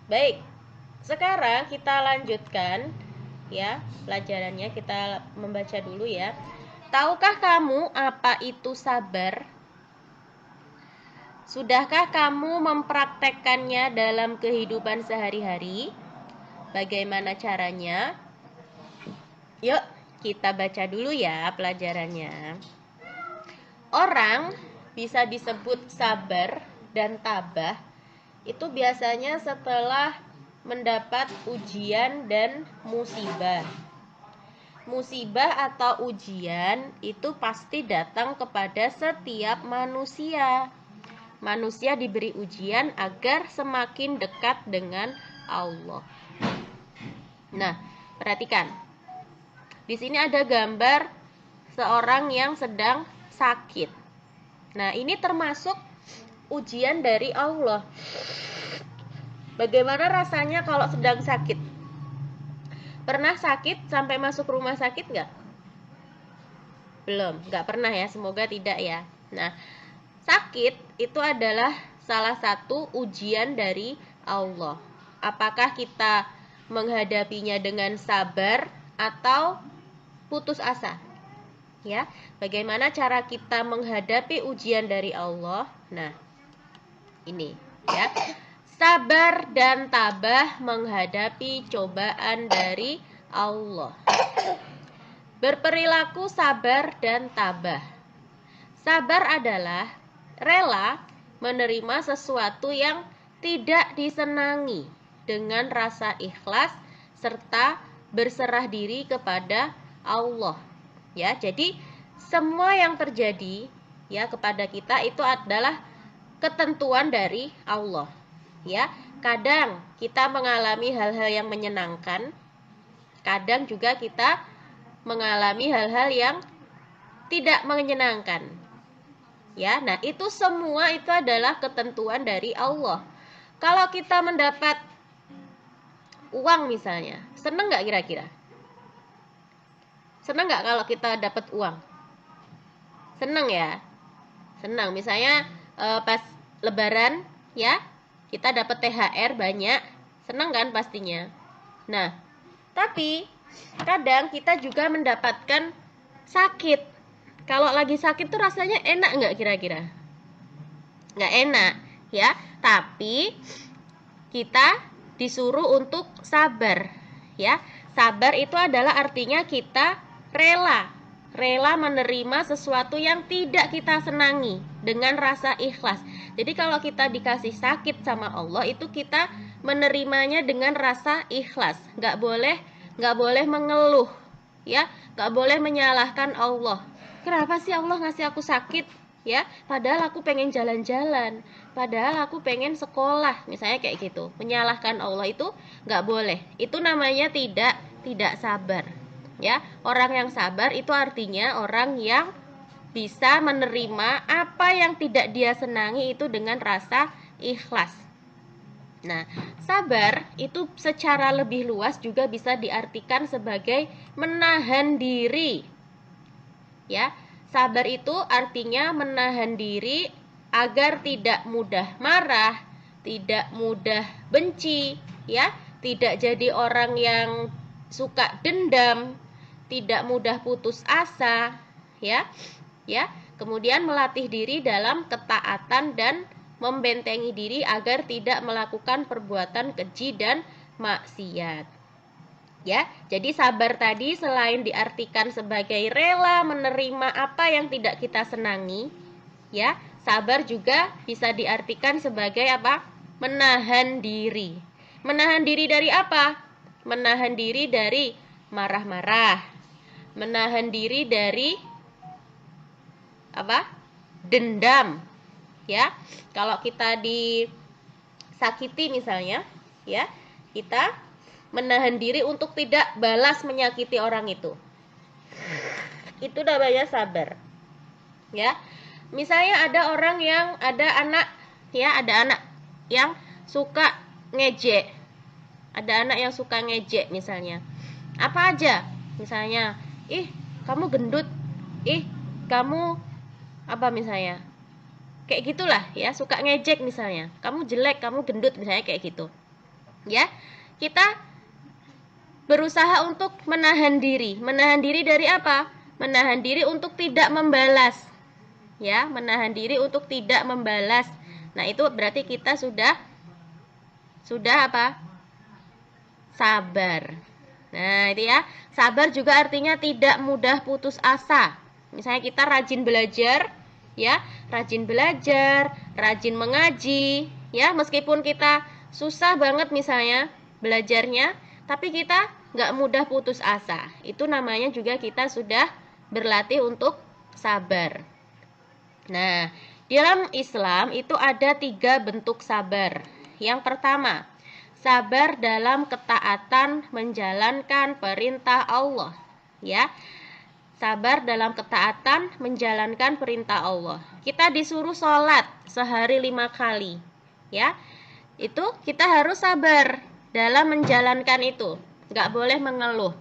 Baik, sekarang kita lanjutkan ya pelajarannya. Kita membaca dulu ya. Tahukah kamu apa itu sabar? Sudahkah kamu mempraktekkannya dalam kehidupan sehari-hari? Bagaimana caranya? Yuk, kita baca dulu ya pelajarannya. Orang bisa disebut sabar dan tabah itu biasanya setelah mendapat ujian dan musibah. Musibah atau ujian itu pasti datang kepada setiap manusia. Manusia diberi ujian agar semakin dekat dengan Allah. Nah, perhatikan. Di sini ada gambar seorang yang sedang sakit. Nah, ini termasuk ujian dari Allah. Bagaimana rasanya kalau sedang sakit? Pernah sakit sampai masuk rumah sakit nggak? Belum, nggak pernah ya, semoga tidak ya. Nah, sakit itu adalah salah satu ujian dari Allah. Apakah kita menghadapinya dengan sabar atau putus asa? Ya, bagaimana cara kita menghadapi ujian dari Allah? Nah, ini ya. Sabar dan tabah menghadapi cobaan dari Allah. Berperilaku sabar dan tabah. Sabar adalah rela menerima sesuatu yang tidak disenangi dengan rasa ikhlas serta berserah diri kepada Allah. Ya, jadi semua yang terjadi ya kepada kita itu adalah ketentuan dari Allah. Ya, kadang kita mengalami hal-hal yang menyenangkan, kadang juga kita mengalami hal-hal yang tidak menyenangkan. Ya, nah itu semua itu adalah ketentuan dari Allah. Kalau kita mendapat uang misalnya, seneng nggak kira-kira? Seneng nggak kalau kita dapat uang? Seneng ya? Senang. Misalnya pas Lebaran ya, kita dapat THR banyak, senang kan pastinya. Nah, tapi kadang kita juga mendapatkan sakit. Kalau lagi sakit tuh rasanya enak nggak kira-kira? Nggak enak ya, tapi kita disuruh untuk sabar ya. Sabar itu adalah artinya kita rela menerima sesuatu yang tidak kita senangi dengan rasa ikhlas. Jadi kalau kita dikasih sakit sama Allah itu kita menerimanya dengan rasa ikhlas. Nggak boleh mengeluh ya, nggak boleh menyalahkan Allah. Kenapa sih Allah ngasih aku sakit? Ya, padahal aku pengen jalan-jalan, padahal aku pengen sekolah, misalnya kayak gitu. Menyalahkan Allah itu nggak boleh. Itu namanya tidak sabar. Ya, orang yang sabar itu artinya orang yang bisa menerima apa yang tidak dia senangi itu dengan rasa ikhlas. Nah, sabar itu secara lebih luas juga bisa diartikan sebagai menahan diri. Ya, sabar itu artinya menahan diri agar tidak mudah marah, tidak mudah benci, ya, tidak jadi orang yang suka dendam, tidak mudah putus asa, ya. Ya, kemudian melatih diri dalam ketaatan dan membentengi diri agar tidak melakukan perbuatan keji dan maksiat. Ya, jadi sabar tadi selain diartikan sebagai rela menerima apa yang tidak kita senangi, ya, sabar juga bisa diartikan sebagai apa? Menahan diri. Menahan diri dari apa? Menahan diri dari marah-marah. Menahan diri dari apa? Dendam. Ya. Kalau kita disakiti misalnya, ya, kita menahan diri untuk tidak balas menyakiti orang itu. Itu namanya sabar. Ya. Misalnya ada orang yang ada anak yang suka ngejek. Ada anak yang suka ngejek misalnya. Apa aja? Misalnya, "Ih, kamu gendut. Ih, kamu apa misalnya?" Kayak gitulah ya, suka ngejek misalnya. "Kamu jelek, kamu gendut," misalnya kayak gitu. Ya, kita berusaha untuk menahan diri. Menahan diri dari apa? Menahan diri untuk tidak membalas. Ya, menahan diri untuk tidak membalas. Nah, itu berarti kita sudah apa? Sabar. Nah, itu ya. Sabar juga artinya tidak mudah putus asa. Misalnya kita rajin belajar, ya, rajin belajar, rajin mengaji, ya, meskipun kita susah banget misalnya belajarnya, tapi kita nggak mudah putus asa. Itu namanya juga kita sudah berlatih untuk sabar. Nah, dalam Islam itu ada 3 bentuk sabar. Yang pertama, sabar dalam ketaatan menjalankan perintah Allah. Ya, sabar dalam ketaatan menjalankan perintah Allah. Kita disuruh sholat sehari 5 kali. Ya, itu kita harus sabar dalam menjalankan itu. Nggak boleh mengeluh.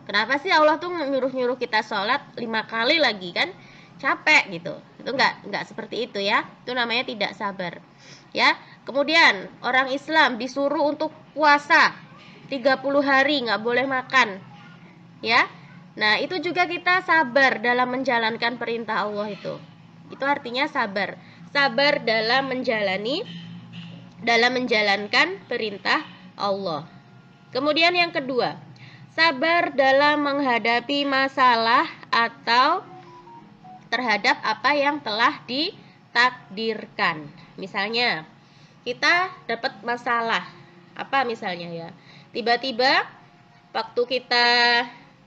Kenapa sih Allah tuh nyuruh-nyuruh kita sholat 5 kali lagi kan? Capek gitu. Itu nggak seperti itu ya. Itu namanya tidak sabar. Ya. Kemudian orang Islam disuruh untuk puasa 30 hari nggak boleh makan. Ya. Nah, itu juga kita sabar dalam menjalankan perintah Allah itu. Itu artinya sabar. Sabar dalam menjalankan perintah Allah. Kemudian yang kedua, sabar dalam menghadapi masalah atau terhadap apa yang telah ditakdirkan. Misalnya, kita dapat masalah. Apa misalnya ya? Tiba-tiba waktu kita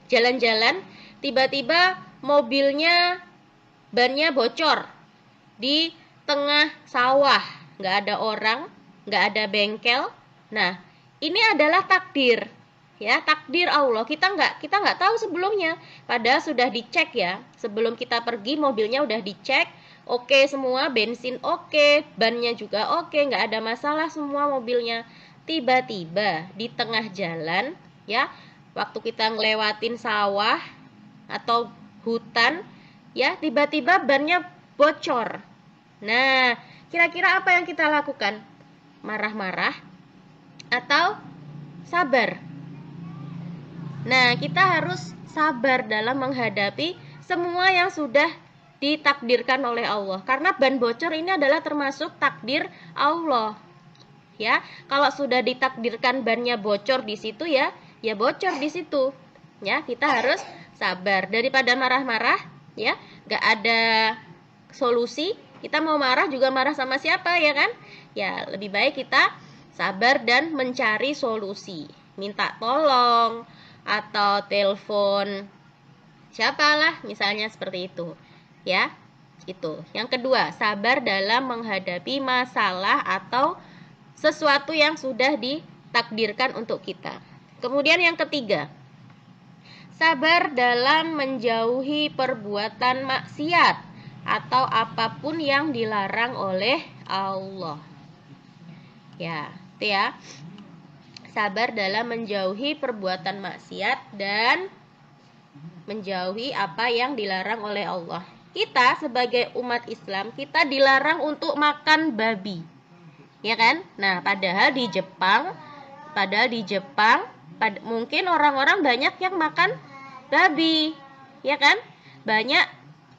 jalan-jalan, tiba-tiba mobilnya bannya bocor di tengah sawah. Nggak ada orang, nggak ada bengkel. Nah, ini adalah takdir. Ya, takdir Allah. Kita nggak tahu sebelumnya. Padahal sudah dicek ya. Sebelum kita pergi mobilnya udah dicek. Oke semua, bensin oke, bannya juga oke, nggak ada masalah semua mobilnya. Tiba-tiba di tengah jalan, ya, waktu kita ngelewatin sawah atau hutan, ya, tiba-tiba bannya bocor. Nah, kira-kira apa yang kita lakukan? Marah-marah atau sabar? Nah, kita harus sabar dalam menghadapi semua yang sudah ditakdirkan oleh Allah. Karena ban bocor ini adalah termasuk takdir Allah. Ya, kalau sudah ditakdirkan bannya bocor di situ ya bocor di situ. Ya, kita harus sabar daripada marah-marah, ya. Gak ada solusi. Kita mau marah juga marah sama siapa ya kan? Ya, lebih baik kita sabar dan mencari solusi. Minta tolong atau telepon siapalah misalnya seperti itu ya. Itu yang kedua, sabar dalam menghadapi masalah atau sesuatu yang sudah ditakdirkan untuk kita. Kemudian yang ketiga, sabar dalam menjauhi perbuatan maksiat atau apapun yang dilarang oleh Allah. Ya, itu ya. Sabar dalam menjauhi perbuatan maksiat dan menjauhi apa yang dilarang oleh Allah. Kita sebagai umat Islam, kita dilarang untuk makan babi. Ya kan? Nah, padahal di Jepang mungkin orang-orang banyak yang makan babi. Ya kan? Banyak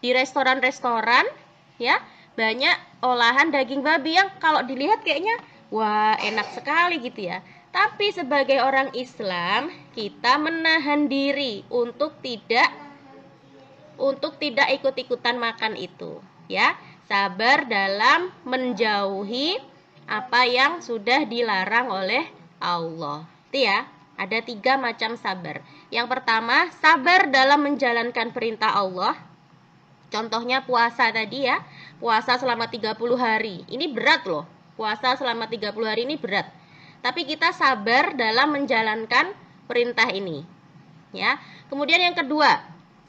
di restoran-restoran, ya, banyak olahan daging babi yang kalau dilihat kayaknya wah, enak sekali gitu ya. Tapi sebagai orang Islam, kita menahan diri untuk tidak ikut-ikutan makan itu, ya. Sabar dalam menjauhi apa yang sudah dilarang oleh Allah. Itu ya, ada 3 macam sabar. Yang pertama, sabar dalam menjalankan perintah Allah. Contohnya puasa tadi ya, puasa selama 30 hari. Ini berat loh, puasa selama 30 hari ini berat. Tapi kita sabar dalam menjalankan perintah ini. Ya. Kemudian yang kedua,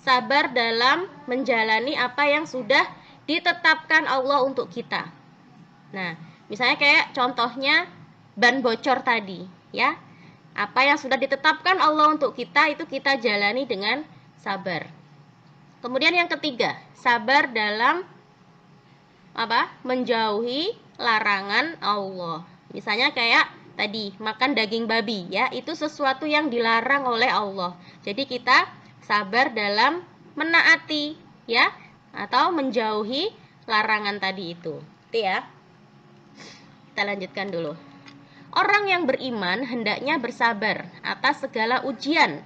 sabar dalam menjalani apa yang sudah ditetapkan Allah untuk kita. Nah, misalnya kayak contohnya ban bocor tadi, ya. Apa yang sudah ditetapkan Allah untuk kita itu kita jalani dengan sabar. Kemudian yang ketiga, sabar dalam menjauhi larangan Allah. Misalnya kayak tadi makan daging babi ya, itu sesuatu yang dilarang oleh Allah. Jadi kita sabar dalam menaati ya, atau menjauhi larangan tadi itu. Itu ya. Kita lanjutkan dulu. Orang yang beriman hendaknya bersabar atas segala ujian,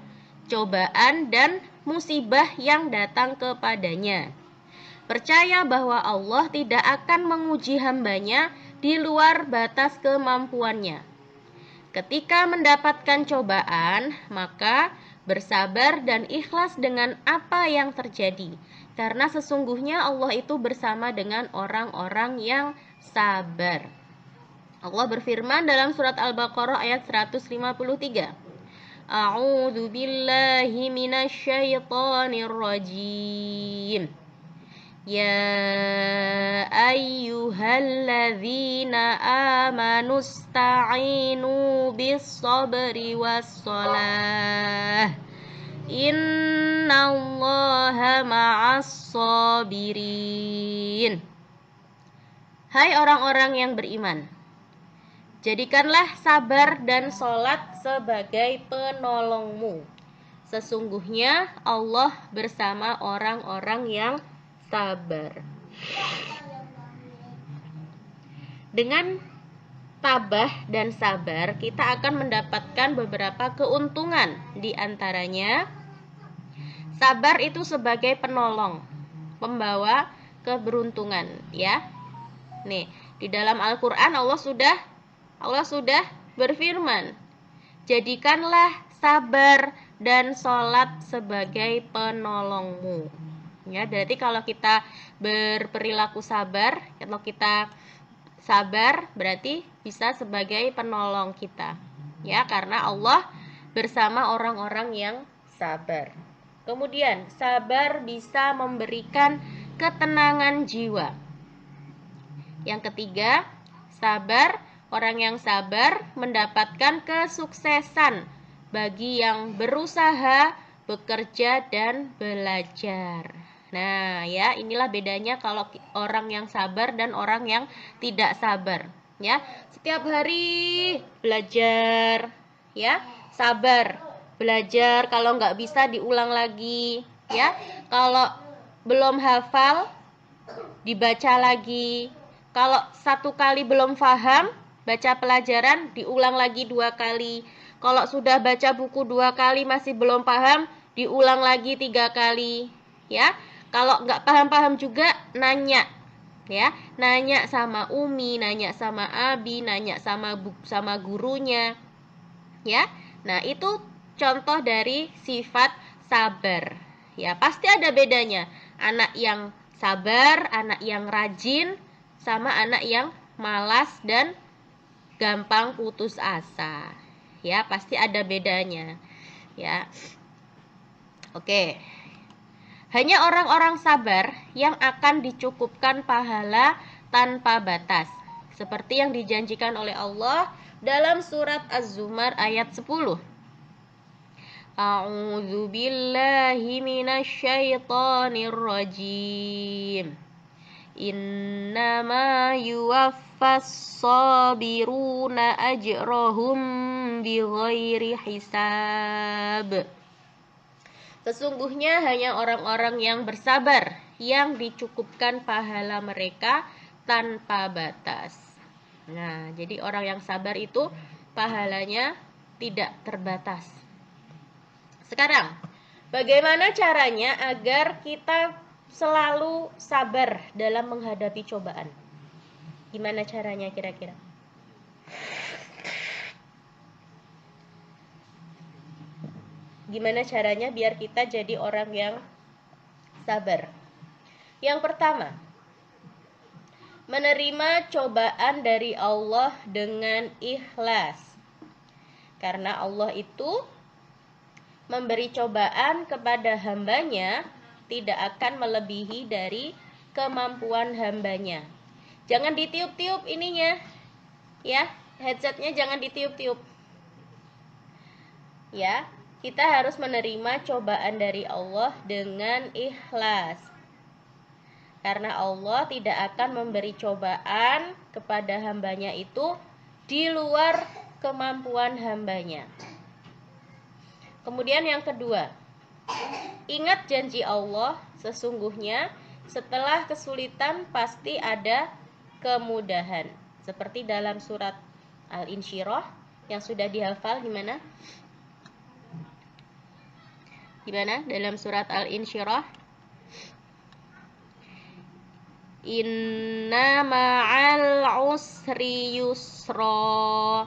cobaan, dan musibah yang datang kepadanya. Percaya bahwa Allah tidak akan menguji hambanya di luar batas kemampuannya. Ketika mendapatkan cobaan, maka bersabar dan ikhlas dengan apa yang terjadi. Karena sesungguhnya Allah itu bersama dengan orang-orang yang sabar. Allah berfirman dalam surat Al-Baqarah ayat 153. A'udzu billahi minasyaitonir rajim. Ya ayyuhalladzina amanu ista'inu bis-sabri was-shalah. Innallaha ma'as-sabirin. Hai orang-orang yang beriman, jadikanlah sabar dan sholat sebagai penolongmu. Sesungguhnya Allah bersama orang-orang yang sabar. Dengan tabah dan sabar, kita akan mendapatkan beberapa keuntungan. Di antaranya, sabar itu sebagai penolong, pembawa keberuntungan, ya. Nih, di dalam Al-Qur'an Allah sudah berfirman, jadikanlah sabar dan sholat sebagai penolongmu. Ya, berarti kalau kita berperilaku sabar, kalau kita sabar berarti bisa sebagai penolong kita. Ya, karena Allah bersama orang-orang yang sabar. Kemudian, sabar bisa memberikan ketenangan jiwa. Yang ketiga, orang yang sabar mendapatkan kesuksesan bagi yang berusaha, bekerja, dan belajar. Nah, ya, inilah bedanya kalau orang yang sabar dan orang yang tidak sabar, ya. Setiap hari belajar, ya, sabar, belajar, kalau nggak bisa diulang lagi, ya. Kalau belum hafal, dibaca lagi. Kalau satu kali belum paham, baca pelajaran, diulang lagi 2 kali. Kalau sudah baca buku 2 kali masih belum paham, diulang lagi 3 kali, ya. Kalau nggak paham-paham juga, nanya, ya, nanya sama Umi, nanya sama Abi, nanya sama gurunya, ya. Nah, itu contoh dari sifat sabar, ya. Pasti ada bedanya, anak yang sabar, anak yang rajin, sama anak yang malas dan gampang putus asa, ya. Pasti ada bedanya, ya. Oke. Hanya orang-orang sabar yang akan dicukupkan pahala tanpa batas, seperti yang dijanjikan oleh Allah dalam surat Az-Zumar ayat 10. A'udzu billahi minasyaitonir rajim. Innama yuwaffas sabiruna ajrahum bighairi hisab. Sesungguhnya hanya orang-orang yang bersabar yang dicukupkan pahala mereka tanpa batas. Nah, jadi orang yang sabar itu pahalanya tidak terbatas. Sekarang, bagaimana caranya agar kita selalu sabar dalam menghadapi cobaan? Gimana caranya kira-kira? Gimana caranya biar kita jadi orang yang sabar? Yang pertama, menerima cobaan dari Allah dengan ikhlas. Karena Allah itu memberi cobaan kepada hambanya tidak akan melebihi dari kemampuan hambanya. Jangan ditiup-tiup ininya, ya, headsetnya jangan ditiup-tiup, ya. Kita harus menerima cobaan dari Allah dengan ikhlas. Karena Allah tidak akan memberi cobaan kepada hambanya itu di luar kemampuan hambanya. Kemudian yang kedua, ingat janji Allah, sesungguhnya setelah kesulitan pasti ada kemudahan. Seperti dalam surat Al-Insyirah yang sudah dihafal gimana? Gimana dalam surat Al-Insyirah? Inna ma'al usri yusra.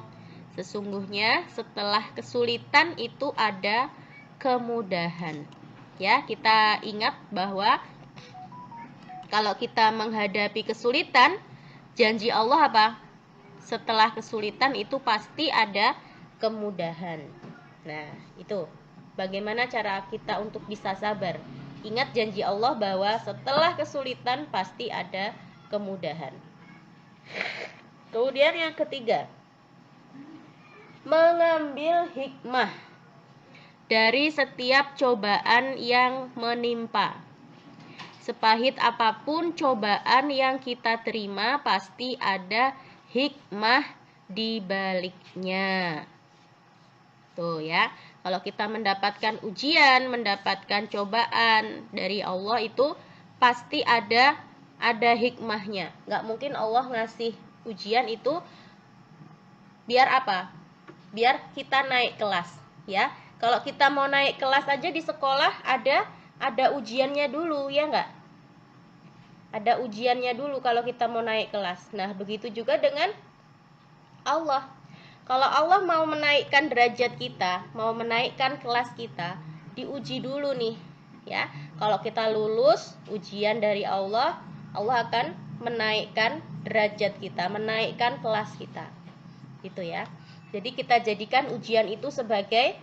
Sesungguhnya setelah kesulitan itu ada kemudahan. Ya, kita ingat bahwa kalau kita menghadapi kesulitan, janji Allah apa? Setelah kesulitan itu pasti ada kemudahan. Nah, itu bagaimana cara kita untuk bisa sabar. Ingat janji Allah bahwa setelah kesulitan pasti ada kemudahan. Kemudian yang ketiga, mengambil hikmah dari setiap cobaan yang menimpa. Sepahit apapun cobaan yang kita terima, pasti ada hikmah di baliknya. Tuh ya, kalau kita mendapatkan ujian, mendapatkan cobaan dari Allah itu pasti ada hikmahnya. Nggak mungkin Allah ngasih ujian itu biar apa? Biar kita naik kelas, ya. Kalau kita mau naik kelas aja di sekolah ada ujiannya dulu, ya nggak? Ada ujiannya dulu kalau kita mau naik kelas. Nah, begitu juga dengan Allah. Kalau Allah mau menaikkan derajat kita, mau menaikkan kelas kita, diuji dulu nih, ya. Kalau kita lulus ujian dari Allah, Allah akan menaikkan derajat kita, menaikkan kelas kita. Gitu ya. Jadi kita jadikan ujian itu sebagai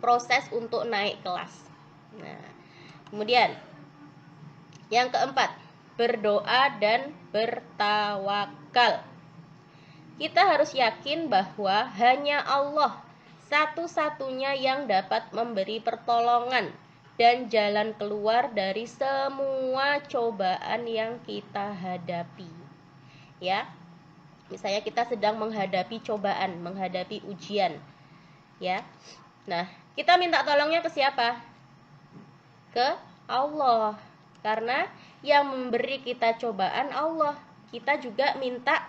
proses untuk naik kelas. Nah, kemudian yang keempat, berdoa dan bertawakal. Kita harus yakin bahwa hanya Allah satu-satunya yang dapat memberi pertolongan dan jalan keluar dari semua cobaan yang kita hadapi. Ya. Misalnya kita sedang menghadapi cobaan, menghadapi ujian. Ya. Nah, kita minta tolongnya ke siapa? Ke Allah. Karena yang memberi kita cobaan Allah. Kita juga minta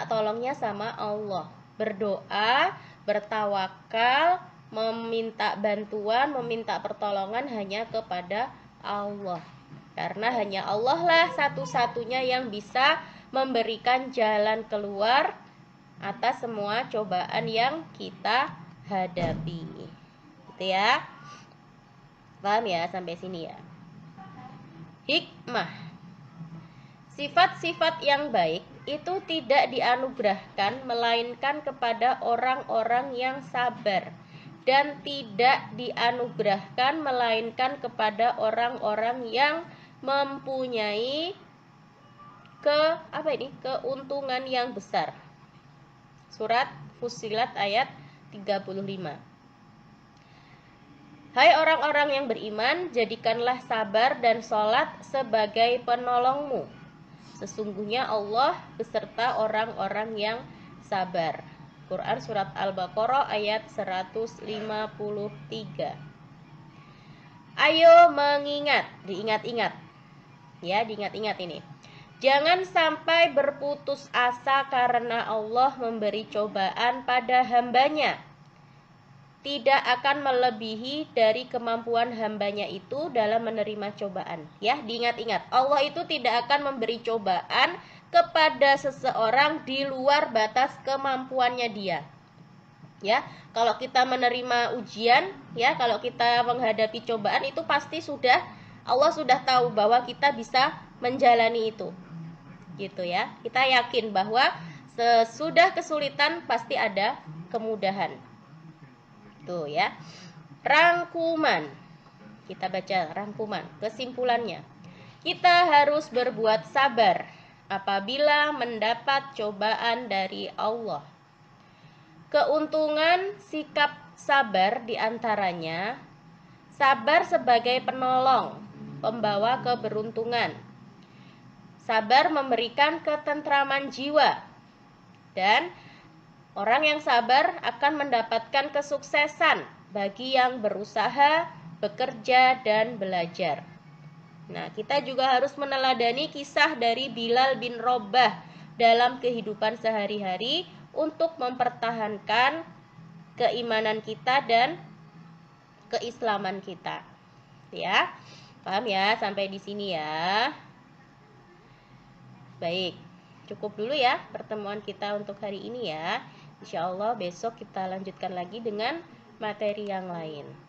tolongnya sama Allah. Berdoa, bertawakal, meminta bantuan, meminta pertolongan hanya kepada Allah. Karena hanya Allah lah satu-satunya yang bisa memberikan jalan keluar atas semua cobaan yang kita hadapi. Gitu ya. Paham ya sampai sini ya? Hikmah. Sifat-sifat yang baik itu tidak dianugerahkan melainkan kepada orang-orang yang sabar, dan tidak dianugerahkan melainkan kepada orang-orang yang mempunyai keuntungan yang besar. Surat Fussilat ayat 35. Hai orang-orang yang beriman, jadikanlah sabar dan sholat sebagai penolongmu. Sesungguhnya Allah beserta orang-orang yang sabar. Quran surat Al-Baqarah ayat 153. Ayo mengingat, diingat-ingat. Ya, diingat-ingat ini. Jangan sampai berputus asa karena Allah memberi cobaan pada hambanya. Tidak akan melebihi dari kemampuan hambanya itu dalam menerima cobaan. Ya, diingat-ingat. Allah itu tidak akan memberi cobaan kepada seseorang di luar batas kemampuannya dia. Ya, kalau kita menerima ujian, ya, kalau kita menghadapi cobaan itu pasti Allah sudah tahu bahwa kita bisa menjalani itu. Gitu ya. Kita yakin bahwa sesudah kesulitan pasti ada kemudahan. Tuh ya. Rangkuman. Kita baca rangkuman, kesimpulannya. Kita harus berbuat sabar apabila mendapat cobaan dari Allah. Keuntungan sikap sabar diantaranya sabar sebagai penolong, pembawa keberuntungan. Sabar memberikan ketentraman jiwa, dan Orang yang sabar akan mendapatkan kesuksesan bagi yang berusaha, bekerja, dan belajar. Nah, kita juga harus meneladani kisah dari Bilal bin Rabah dalam kehidupan sehari-hari untuk mempertahankan keimanan kita dan keislaman kita. Ya. Paham ya sampai di sini ya? Baik. Cukup dulu ya pertemuan kita untuk hari ini ya. Insya Allah besok kita lanjutkan lagi dengan materi yang lain.